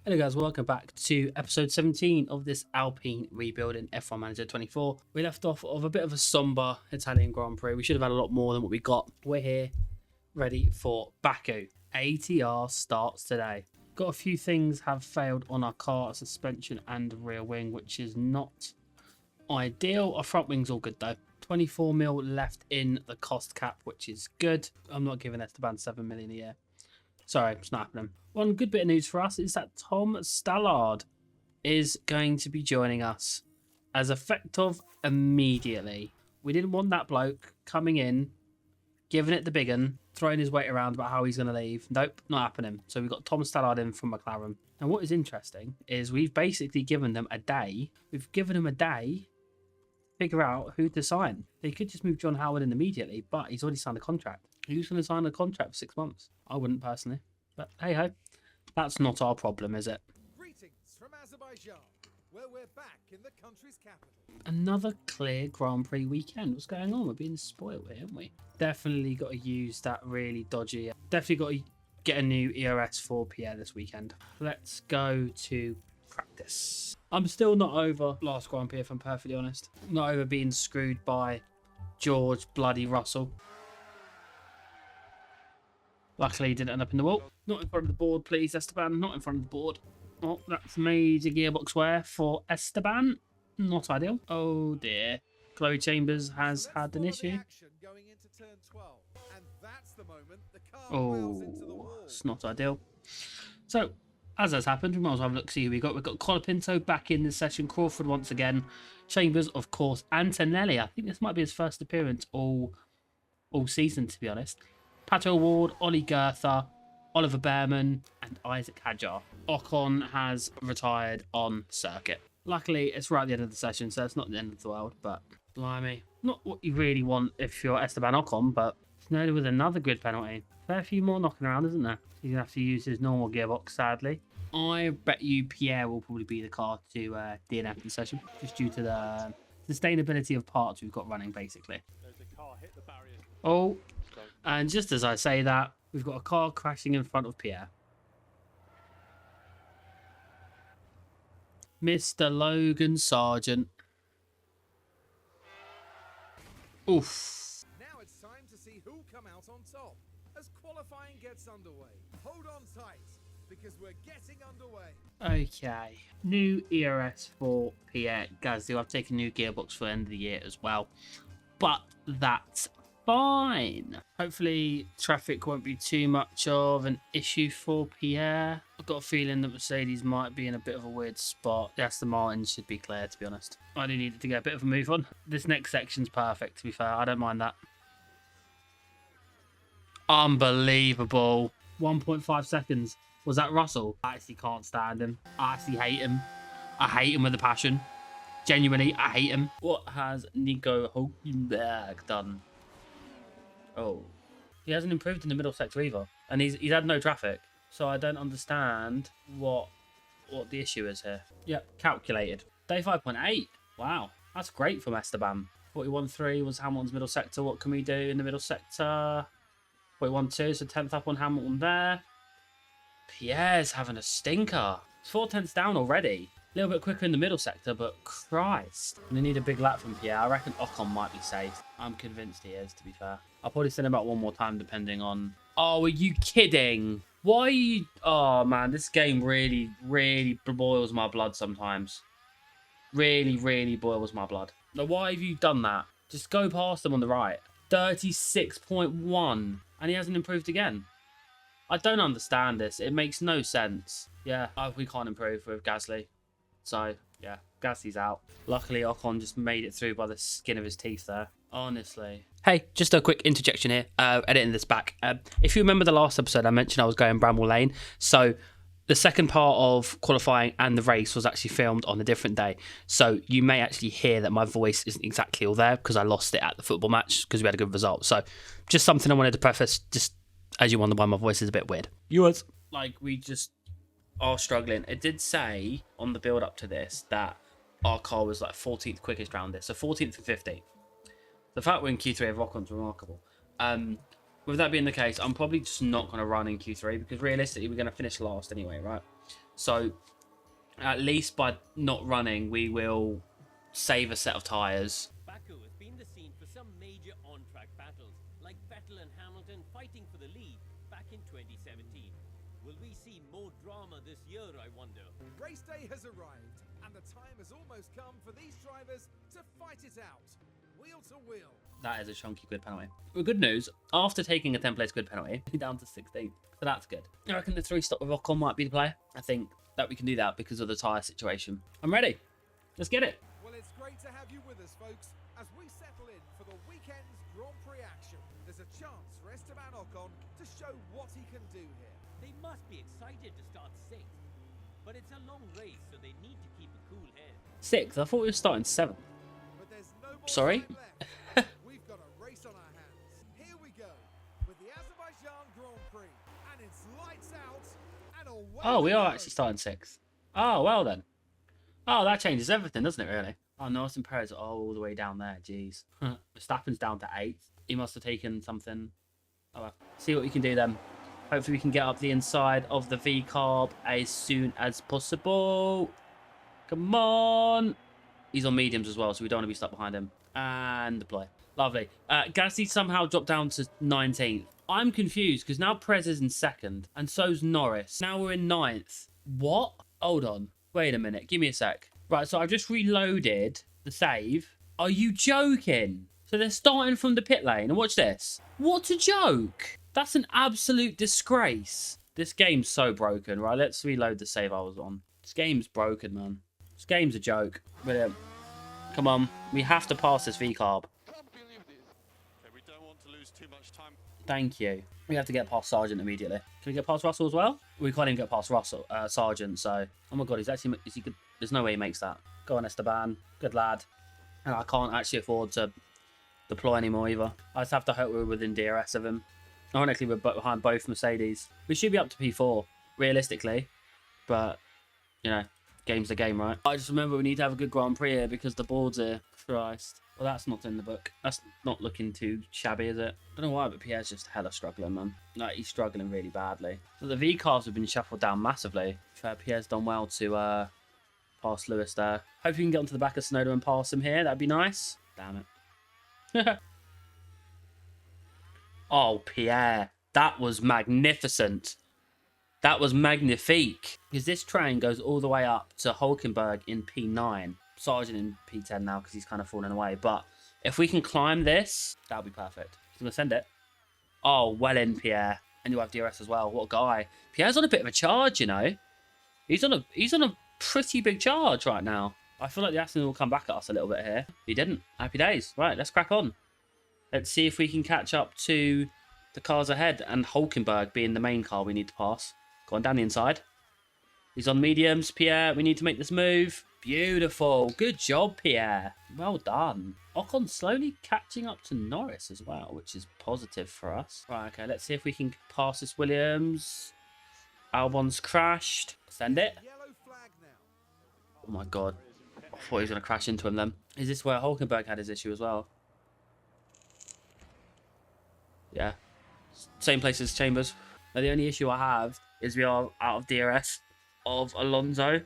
Hello guys, welcome back to episode 17 of this Alpine Rebuild in F1 Manager 24. We left off of a bit of a somber Italian Grand Prix. We should have had a lot more than what we got. We're here, ready for Baku. ATR starts today. Got a few things have failed on our car, suspension and rear wing, which is not ideal. Our front wing's all good though. 24 mil left in the cost cap, which is good. I'm not giving Esteban 7 million a year. Sorry, it's not happening. One good bit of news for us is that Tom Stallard is going to be joining us as effective immediately. We didn't want that bloke coming in, giving it the big un, throwing his weight around about how he's going to leave. Nope, not happening. So we've got Tom Stallard in from McLaren. And what is interesting is we've basically given them a day. We've given them a day to figure out who to sign. They could just move John Howard in immediately, but he's already signed a contract. Who's going to sign a contract for 6 months? I wouldn't personally. But hey ho, that's not our problem, is it? Greetings from Azerbaijan, where we're back in the country's capital. Another clear Grand Prix weekend. What's going on? We're being spoiled here, aren't we? Definitely got to use that really dodgy. Definitely got to get a new ERS for Pierre this weekend. Let's go to practice. I'm still not over last Grand Prix, if I'm perfectly honest. Not over being screwed by George bloody Russell. Luckily, he didn't end up in the wall. Not in front of the board, please, Esteban. Not in front of the board. Oh, that's major gearbox wear for Esteban. Not ideal. Oh, dear. Chloe Chambers has had an issue. Oh, it's not ideal. So, as has happened, we might as well have a look, see who we got. We've got Colapinto back in this session. Crawford once again. Chambers, of course. Antonelli. I think this might be his first appearance all season, to be honest. Pato Ward, Ollie Goethe, Oliver Behrman, and Isaac Hadjar. Ocon has retired on circuit. Luckily, it's right at the end of the session, so it's not the end of the world, but blimey. Not what you really want if you're Esteban Ocon, but snowed with another grid penalty. Fair few more knocking around, isn't there? He's going to have to use his normal gearbox, sadly. I bet you Pierre will probably be the car to DNF in the session, just due to the sustainability of parts we've got running, basically. Oh. And just as I say that, we've got a car crashing in front of Pierre. Mr. Logan Sargent. Oof. Now it's time to see who'll come out on top as qualifying gets underway. Hold on tight, because we're getting underway. Okay. New ERS for Pierre Gasly. I've taken new gearbox for the end of the year as well. But that's fine. Hopefully traffic won't be too much of an issue for Pierre. I've got a feeling that Mercedes might be in a bit of a weird spot. The Aston Martin should be clear, to be honest. I do need to get a bit of a move on. This next section's perfect, to be fair. I don't mind that. Unbelievable. 1.5 seconds. Was that Russell? I actually can't stand him. I actually hate him. I hate him with a passion. Genuinely, I hate him. What has Nico Hülkenberg done? Oh, he hasn't improved in the middle sector either, and he's had no traffic, so I don't understand what the issue is here. Yep, calculated. Day 5.8. Wow, that's great from Esteban. 41.3 was Hamilton's middle sector. What can we do in the middle sector? 41.2, so 10th up on Hamilton there. Pierre's having a stinker. It's 4/10 down already. A little bit quicker in the middle sector, but Christ. They need a big lap from Pierre. I reckon Ocon might be safe. I'm convinced he is, to be fair. I'll probably send him out one more time, depending on... Oh, are you kidding? Why are you... Oh, man, this game really, really boils my blood sometimes. Really, really boils my blood. Now, why have you done that? Just go past him on the right. 36.1. And he hasn't improved again. I don't understand this. It makes no sense. Yeah, we can't improve with Gasly. So, yeah, Gasly's out. Luckily, Ocon just made it through by the skin of his teeth there. Honestly. Hey, just a quick interjection here. Editing this back. If you remember the last episode, I mentioned I was going Bramble Lane. So, the second part of qualifying and the race was actually filmed on a different day. So, you may actually hear that my voice isn't exactly all there because I lost it at the football match because we had a good result. So, just something I wanted to preface, just as you wonder why my voice is a bit weird. Yours. Like, we just... are struggling. It did say on the build up to this that our car was like 14th quickest round this, so 14th and 15th. The fact we're in Q3 of Ocon's remarkable. With that being the case, I'm probably just not going to run in Q3 because realistically we're going to finish last anyway, right? So at least by not running, we will save a set of tyres. Baku has been the scene for some major on-track battles, like Vettel and Hamilton fighting for the lead back in 2017. Will we see more drama this year, I wonder? Race day has arrived, and the time has almost come for these drivers to fight it out, wheel to wheel. That is a chunky grid penalty. Well, good news, after taking a 10-place grid penalty, we're down to 16th. So that's good. I reckon the 3-stop with Ocon might be the play. I think that we can do that because of the tyre situation. I'm ready. Let's get it. Well, it's great to have you with us, folks, as we settle in for the weekend's Grand Prix action. There's a chance for Esteban Ocon to show what he can do here. They must be excited to start 6th, but it's a long race, so they need to keep a cool head. 6th? I thought we were starting 7th. But there's no more Sorry? time left. We've got a race on our hands. Here we go with the Azerbaijan Grand Prix, and it's lights out and away. Oh, we go. are actually starting 6th. Oh, well then. Oh, that changes everything, doesn't it, really? Oh, Norton Perez all the way down there. Jeez. Verstappen's down to 8th. He must have taken something. Oh, well. See what we can do then. Hopefully we can get up the inside of the V-carb as soon as possible. Come on. He's on mediums as well, so we don't want to be stuck behind him. And deploy. Lovely. Gasly somehow dropped down to 19th. I'm confused because now Perez is in 2nd, and so's Norris. Now we're in 9th. What? Hold on. Wait a minute. Give me a sec. Right, so I've just reloaded the save. Are you joking? So they're starting from the pit lane. And watch this. What a joke. That's an absolute disgrace. This game's so broken. Right, let's reload the save I was on. This game's broken, man. This game's a joke. Brilliant. Come on. We have to pass this V-carb. Can't believe this. Okay, we don't want to lose too much time. Thank you. We have to get past Sargent immediately. Can we get past Russell as well? We can't even get past Russell, Sargent, so... Oh my god, is he good? There's no way he makes that. Go on, Esteban. Good lad. And I can't actually afford to deploy anymore either. I just have to hope we're within DRS of him. Ironically, we're behind both Mercedes. We should be up to P4, realistically. But, you know, game's the game, right? I just remember we need to have a good Grand Prix here because the board's here. Christ. Well, that's not in the book. That's not looking too shabby, is it? I don't know why, but Pierre's just hella struggling, man. Like, he's struggling really badly. So the V-cars have been shuffled down massively. Pierre's done well to pass Lewis there. Hope we can get onto the back of Tsunoda and pass him here. That'd be nice. Damn it. Oh, Pierre. That was magnificent. That was magnifique. Because this train goes all the way up to Hulkenberg in P9. Sargent in P10 now because he's kind of falling away. But if we can climb this, that'll be perfect. He's going to send it. Oh, well in, Pierre. And you have DRS as well. What a guy. Pierre's on a bit of a charge, you know. He's on a pretty big charge right now. I feel like the Aston will come back at us a little bit here. He didn't. Happy days. Right, let's crack on. Let's see if we can catch up to the cars ahead and Hulkenberg being the main car we need to pass. Go on down the inside. He's on mediums, Pierre. We need to make this move. Beautiful. Good job, Pierre. Well done. Ocon slowly catching up to Norris as well, which is positive for us. Right, okay, let's see if we can pass this Williams. Albon's crashed. Send it. Yellow flag now. Oh my god. I thought he was going to crash into him then. Is this where Hulkenberg had his issue as well? Yeah. Same place as Chambers. Now, the only issue I have is we are out of DRS of Alonso,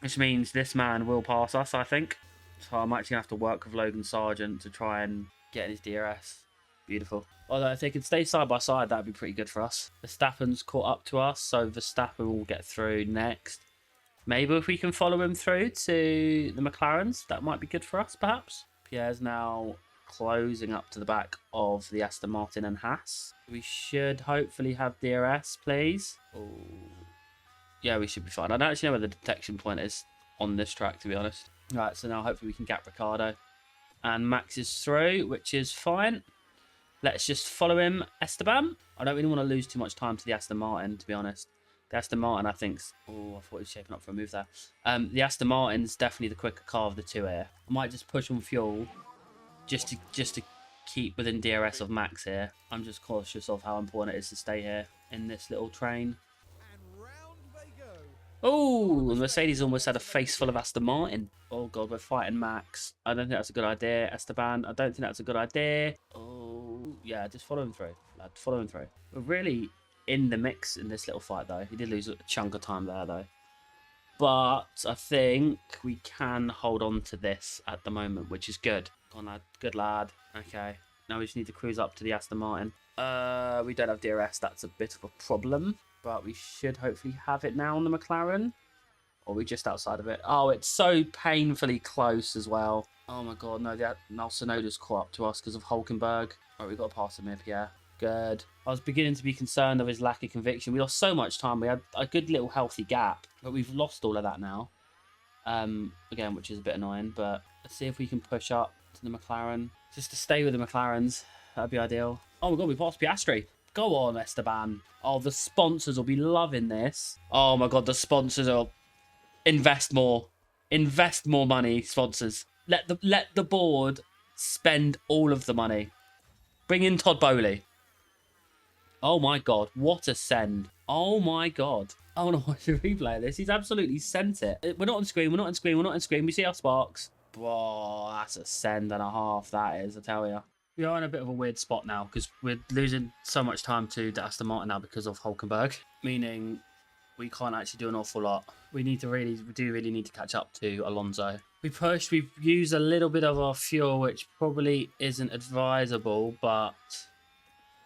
which means this man will pass us, I think. So I'm actually going to have to work with Logan Sargent to try and get his DRS. Beautiful. Although if they could stay side by side, that'd be pretty good for us. Verstappen's caught up to us, so Verstappen will get through next. Maybe if we can follow him through to the McLarens, that might be good for us, perhaps. Pierre's now closing up to the back of the Aston Martin and Haas. We should hopefully have DRS, please. Oh, yeah, we should be fine. I don't actually know where the detection point is on this track, to be honest. Right, so now hopefully we can gap Ricciardo. And Max is through, which is fine. Let's just follow him, Esteban. I don't really want to lose too much time to the Aston Martin, to be honest. The Aston Martin, I think... Oh, I thought he was shaping up for a move there. The Aston Martin's definitely the quicker car of the two here. I might just push on fuel just to keep within DRS of Max here. I'm just cautious of how important it is to stay here in this little train. And round they go. Oh, Mercedes almost had a face full of Aston Martin. Oh, God, we're fighting Max. I don't think that's a good idea. Esteban, I don't think that's a good idea. Oh, yeah, just follow him through, lad. Follow him through. We're really in the mix in this little fight, though. He did lose a chunk of time there, though. But I think we can hold on to this at the moment, which is good. Go on, lad. Good lad. Okay. Now we just need to cruise up to the Aston Martin. We don't have DRS. That's a bit of a problem. But we should hopefully have it now on the McLaren. Or are we just outside of it? Oh, it's so painfully close as well. Oh my god, no, Sonoda's caught up to us because of Hulkenberg. Alright, we've got to pass him here, Pierre. Good. I was beginning to be concerned of his lack of conviction. We lost so much time. We had a good little healthy gap, but we've lost all of that now. Again, which is a bit annoying, but let's see if we can push up to the McLaren. Just to stay with the McLarens. That'd be ideal. Oh my god, we passed Piastri. Go on, Esteban. Oh, the sponsors will be loving this. Oh my god, the sponsors will invest more. Invest more money, sponsors. Let the board spend all of the money. Bring in Todd Bowley. Oh my god, what a send. Oh my god. I want to watch a replay of this. He's absolutely sent it. We're not on screen, we're not on screen, we're not on screen. We see our sparks. Whoa, that's a send and a half, that is, I tell you. We are in a bit of a weird spot now because we're losing so much time to Aston Martin now because of Hulkenberg. Meaning we can't actually do an awful lot. We do really need to catch up to Alonso. We've used a little bit of our fuel, which probably isn't advisable, but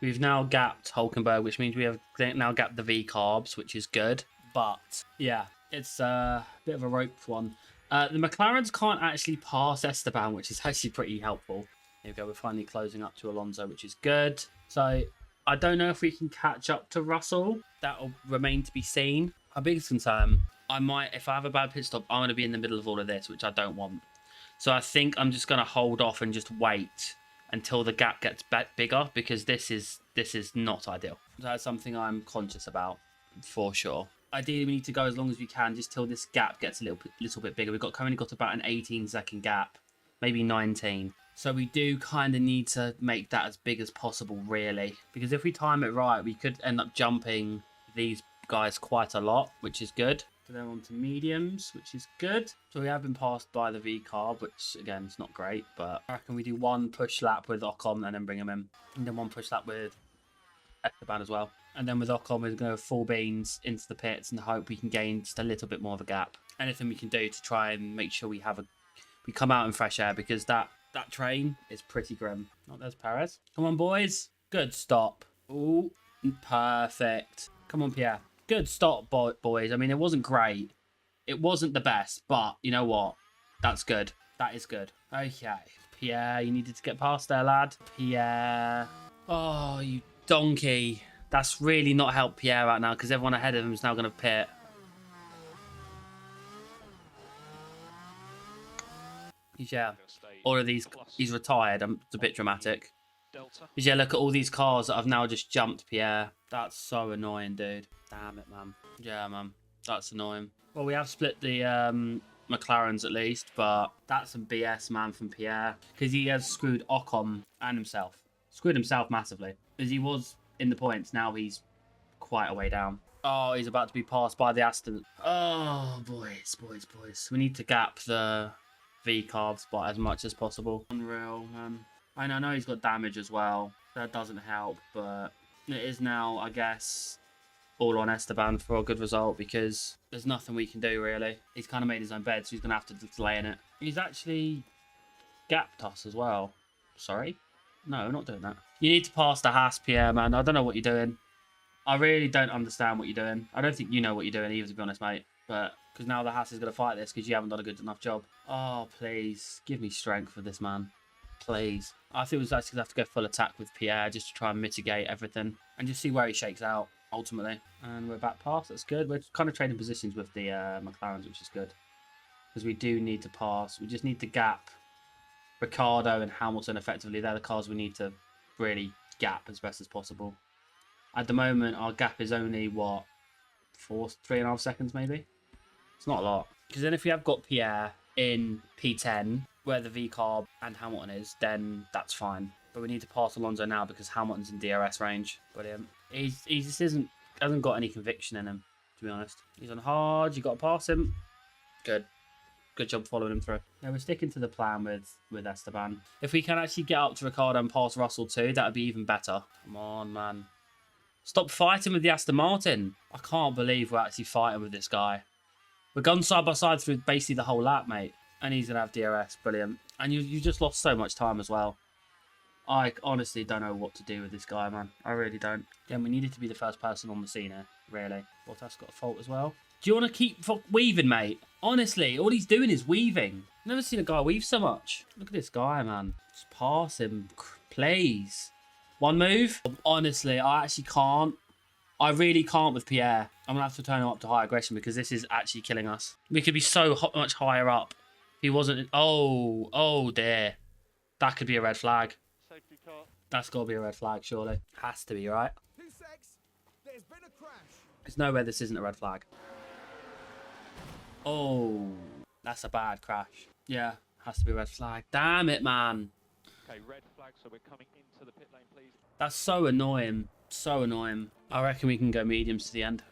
we've now gapped Hulkenberg, which means we have now gapped the V-carbs, which is good. But yeah, it's a bit of a rope one. The McLarens can't actually pass Esteban, which is actually pretty helpful. Here we go, we're finally closing up to Alonso, which is good. So I don't know if we can catch up to Russell. That'll remain to be seen. Our biggest concern, if I have a bad pit stop, I'm going to be in the middle of all of this, which I don't want. So I think I'm just going to hold off and just wait until the gap gets bigger, because this is not ideal. That's something I'm conscious about for sure. Ideally, we need to go as long as we can, just till this gap gets a little bit bigger. We've currently got about an 18-second gap, maybe 19. So we do kind of need to make that as big as possible, really. Because if we time it right, we could end up jumping these guys quite a lot, which is good. So they're on to mediums, which is good. So we have been passed by the V-carb, which, again, is not great. But I reckon we do one push lap with Ocon and then bring him in. And then one push lap with Esteban as well. And then with Ocon, we're going to go full beans into the pits and hope we can gain just a little bit more of a gap. Anything we can do to try and make sure we come out in fresh air, because that train is pretty grim. Oh, there's Perez. Come on, boys. Good stop. Ooh, perfect. Come on, Pierre. Good stop, boys. I mean, it wasn't great. It wasn't the best, but you know what? That's good. That is good. Okay. Pierre, you needed to get past there, lad. Pierre. Oh, you donkey. That's really not helped Pierre right now, because everyone ahead of him is now going to pit. Yeah, all of these, he's retired. It's a bit dramatic. Yeah, look at all these cars that have now just jumped Pierre. That's so annoying, dude. Damn it, man. Yeah, man. That's annoying. Well, we have split the McLarens at least, but that's some BS, man, from Pierre. Because he has screwed Ocon and himself. Screwed himself massively. Because he was in the points, now he's quite a way down. Oh, he's about to be passed by the Aston. Oh, boys. We need to gap the V-carb spot as much as possible. Unreal, man. I know he's got damage as well. That doesn't help, but it is now, I guess, all on Esteban for a good result, because there's nothing we can do, really. He's kind of made his own bed, so he's going to have to delay in it. He's actually gapped us as well. Sorry? No, we're not doing that. You need to pass the Haas, Pierre, man. I don't know what you're doing. I really don't understand what you're doing. I don't think you know what you're doing either, to be honest, mate. But because now the Haas is going to fight this because you haven't done a good enough job. Oh, please. Give me strength for this, man. Please. I think we're actually going to have to go full attack with Pierre just to try and mitigate everything and just see where he shakes out, ultimately. And we're back past. That's good. We're kind of trading positions with the McLarens, which is good. Because we do need to pass. We just need to gap Ricciardo and Hamilton effectively. They're the cars we need to really gap as best as possible. At the moment, our gap is only, what, 3.5 seconds maybe? It's not a lot. Because then if we have got Pierre in P10, where the V-carb and Hamilton is, then that's fine. But we need to pass Alonso now because Hamilton's in DRS range. Brilliant. He just hasn't got any conviction in him, to be honest. He's on hard. You got to pass him. Good. Good job following him through. Yeah, we're sticking to the plan with Esteban. If we can actually get up to Ricciardo and pass Russell too, that would be even better. Come on, man. Stop fighting with the Aston Martin. I can't believe we're actually fighting with this guy. We're gone side by side through basically the whole lap, mate. And he's going to have DRS. Brilliant. And you just lost so much time as well. I honestly don't know what to do with this guy, man. I really don't. Again, we needed to be the first person on the scene here, really. Bottas got a fault as well. Do you want to keep weaving, mate? Honestly, all he's doing is weaving. Never seen a guy weave so much. Look at this guy, man. Just pass him, please. One move. Honestly, I actually can't. I really can't with Pierre. I'm going to have to turn him up to high aggression because this is actually killing us. We could be so much higher up. If he wasn't... Oh dear. That could be a red flag. Safety car. That's got to be a red flag, surely. Has to be, right? 2 secs. There's been a crash. There's no way this isn't a red flag. Oh, that's a bad crash. Yeah, has to be a red flag. Damn it, man. Okay, red flag, so we're coming into the pit lane, please. That's so annoying. So annoying. I reckon we can go mediums to the end.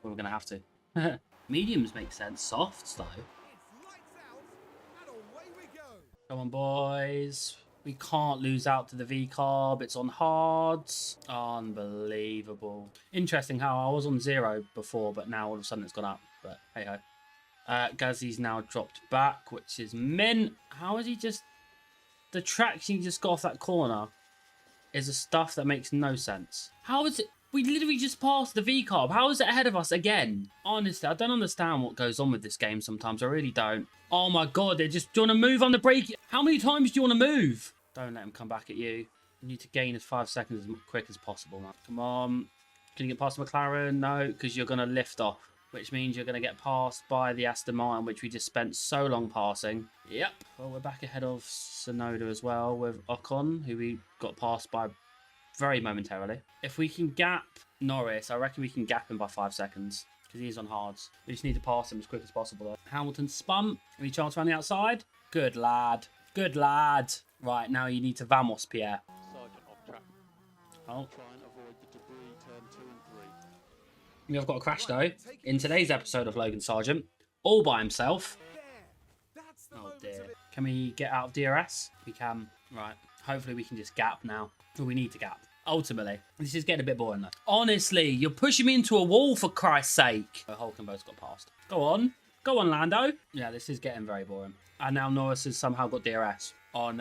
Well, we're going to have to. Mediums make sense. Softs, though. It's lights out, and away we go. Come on, boys. We can't lose out to the V-carb. It's on hards. Unbelievable. Interesting how I was on 0 before, but now all of a sudden it's gone up. But hey-ho. Gazzy's now dropped back, which is mint. How is he just... The traction he just got off that corner is a stuff that makes no sense. How is it... We literally just passed the V-carb. How is it ahead of us again? Honestly, I don't understand what goes on with this game sometimes. I really don't. Oh my God, they're just... Do you want to move on the brake? How many times do you want to move? Don't let him come back at you. You need to gain as 5 seconds as quick as possible, man. Come on. Can you get past McLaren? No, because you're going to lift off. Which means you're going to get passed by the Aston Martin, which we just spent so long passing. Yep. Well, we're back ahead of Tsunoda as well with Ocon, who we got passed by very momentarily. If we can gap Norris, I reckon we can gap him by 5 seconds because he's on hards. We just need to pass him as quick as possible, though. Hamilton spun. Any chance around the outside? Good lad. Good lad. Right, now you need to vamos, Pierre. Sergeant off track. Oh. Try and avoid the debris, turn 2 and 3. We've got a crash, though, in today's episode of Logan Sargent, all by himself. There. That's the Oh, moment dear. of it. Can we get out of DRS? We can. Right. Hopefully we can just gap now. Well, we need to gap. Ultimately. This is getting a bit boring, though. Honestly, you're pushing me into a wall, for Christ's sake. Hulkenberg's got past. Go on. Go on, Lando. Yeah, this is getting very boring. And now Norris has somehow got DRS on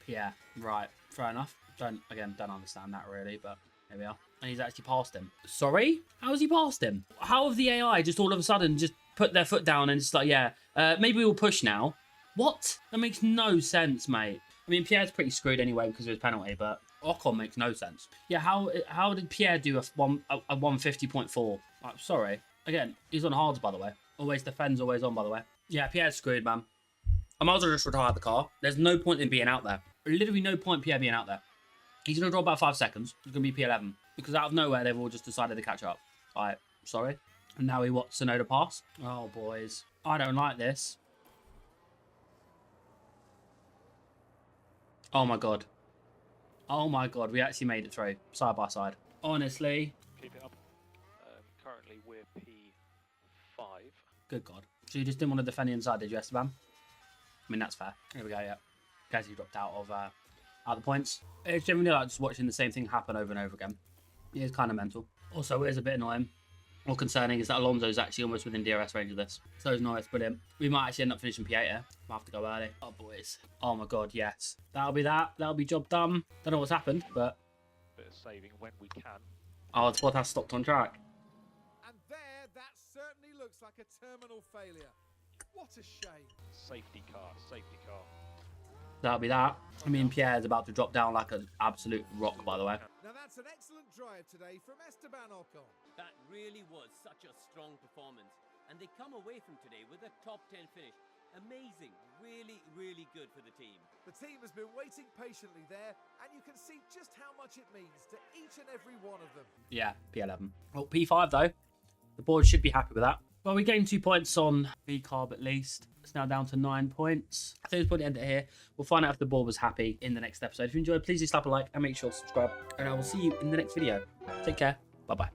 Pierre. Right. Fair enough. Don't understand that, really, but here we are. And he's actually passed him. Sorry? How has he passed him? How have the AI just all of a sudden just put their foot down and just like, yeah, maybe we'll push now? What? That makes no sense, mate. I mean, Pierre's pretty screwed anyway because of his penalty, but Ocon makes no sense. Yeah, how did Pierre do a 150.4? Sorry. Again, he's on hards, by the way. Always defends, always on, by the way. Yeah, Pierre's screwed, man. I might as well just retire the car. There's no point in being out there. Literally no point Pierre being out there. He's going to draw about 5 seconds. It's going to be P11. Because out of nowhere, they've all just decided to catch up. Alright, sorry. And now we watch Tsunoda pass. Oh, boys. I don't like this. Oh, my God. Oh, my God. We actually made it through. Side by side. Honestly. Keep it up. Currently, we're P5. Good God. So you just didn't want to defend the inside, did you, Esteban? I mean, that's fair. Here we go, yeah. Guys, he dropped out of the points. It's generally like just watching the same thing happen over and over again. It is kind of mental. Also, it is a bit annoying or concerning is that Alonso's actually almost within DRS range of this. So is Norris, brilliant. We might actually end up finishing P8 here. We'll have to go early. Oh, boys. Oh, my God, yes. That'll be that. That'll be job done. Don't know what's happened, but... Bit of saving when we can. Oh, the Bottas stopped on track. And there, that certainly looks like a terminal failure. What a shame. Safety car, safety car. That'll be that. I mean, Pierre's about to drop down like an absolute rock, by the way. Now that's an excellent drive today from Esteban Ocon. That really was such a strong performance. And they come away from today with a top 10 finish. Amazing. Really, really good for the team. The team has been waiting patiently there, and you can see just how much it means to each and every one of them. Yeah, P11. Well, P5, though. The board should be happy with that. Well, we gained 2 points on V-carb at least. It's now down to 9 points. I think it's probably end it here. We'll find out if the board was happy in the next episode. If you enjoyed, please do slap a like and make sure to subscribe. And I will see you in the next video. Take care. Bye-bye.